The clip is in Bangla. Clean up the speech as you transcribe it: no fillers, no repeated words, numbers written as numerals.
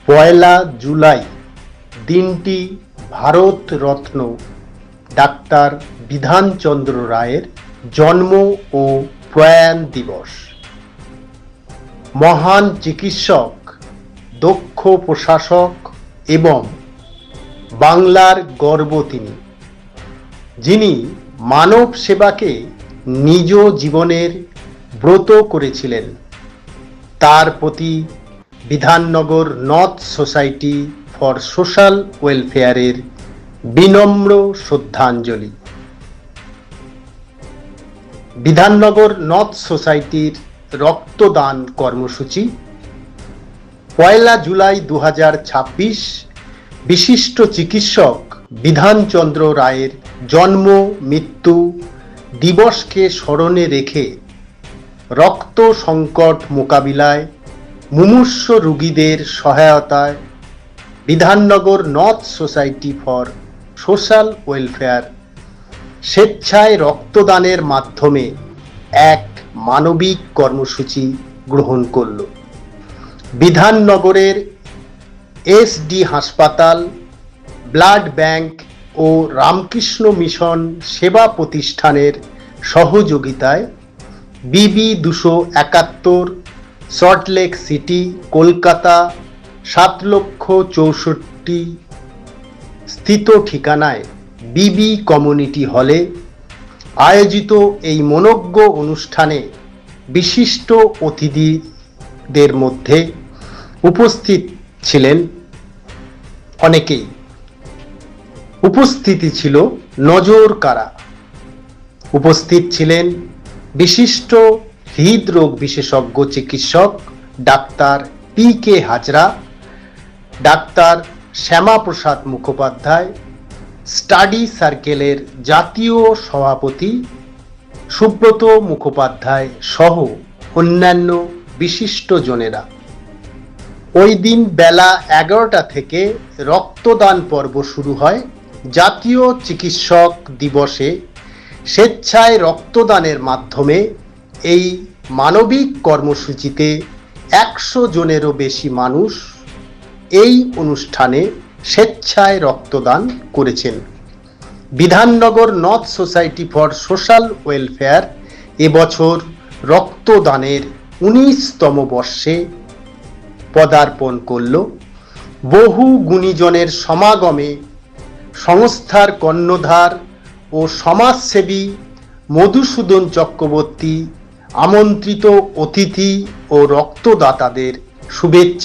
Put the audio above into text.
পয়লা জুলাই দিনটি ভারতরত্ন ডাক্তার বিধানচন্দ্র রায়ের জন্ম ও প্রয়াণ দিবস। মহান চিকিৎসক, দক্ষ প্রশাসক এবং বাংলার গর্ব তিনি, যিনি মানব সেবাকে নিজ জীবনের ব্রত করেছিলেন। তার প্রতি Bidhannagar north society for social ওয়েলফেয়ারের বিনম্র শ্রদ্ধাঞ্জলি। বিধাননগর নর্থ সোসাইটির রক্তদান কর্মসূচি। পয়লা জুলাই 2026 বিশিষ্ট চিকিৎসক বিধানচন্দ্র রায়ের জন্ম মৃত্যু দিবসকে স্মরণে রেখে রক্ত সংকট মোকাবিলায় মুমূর্ষ রোগীদের সহায়তায় Bidhannagar north society for social welfare স্বেচ্ছায় রক্তদানের মাধ্যমে এক মানবিক কর্মসূচি গ্রহণ করল। বিধাননগরের এসডি হাসপাতাল, ব্লাড ব্যাংক ও রামকৃষ্ণ মিশন সেবা প্রতিষ্ঠানের সহযোগিতায় বিবি 271 সল্টলেক সিটি, কলকাতা 7,64,000 স্থিত ঠিকানায় বিবি কমিউনিটি হলে আয়োজিত এই মনোজ্ঞ অনুষ্ঠানে বিশিষ্ট অতিথিদের মধ্যে উপস্থিত ছিলেন অনেকেই। উপস্থিতি ছিল নজর কাড়া। উপস্থিত ছিলেন বিশিষ্ট হৃদরোগ বিশেষজ্ঞ চিকিৎসক doctor PK Hazra, doctor Shyamaprasad Mukhopadhyay, study সার্কেলের জাতীয় সভাপতি সুব্রত মুখোপাধ্যায় সহ অন্যান্য বিশিষ্টজনেরা। ওই দিন বেলা 11টা থেকে রক্তদান পর্ব শুরু হয়। জাতীয় চিকিৎসক দিবসে স্বেচ্ছায় রক্তদানের মাধ্যমে এই মানবিক কর্মসূচিতে 100 জনেরও বেশি মানুষ এই অনুষ্ঠানে স্বেচ্ছায় রক্তদান করেছেন। Bidhannagar north society for social welfare এবছর রক্তদানের 19তম বর্ষে পদার্পণ করল। বহু গুণীজনের সমাগমে সংস্থার কর্ণধার ও সমাজসেবী মধুসূদন চক্রবর্তী আমন্ত্রিত অতিথি ও রক্তদাতাদের শুভেচ্ছা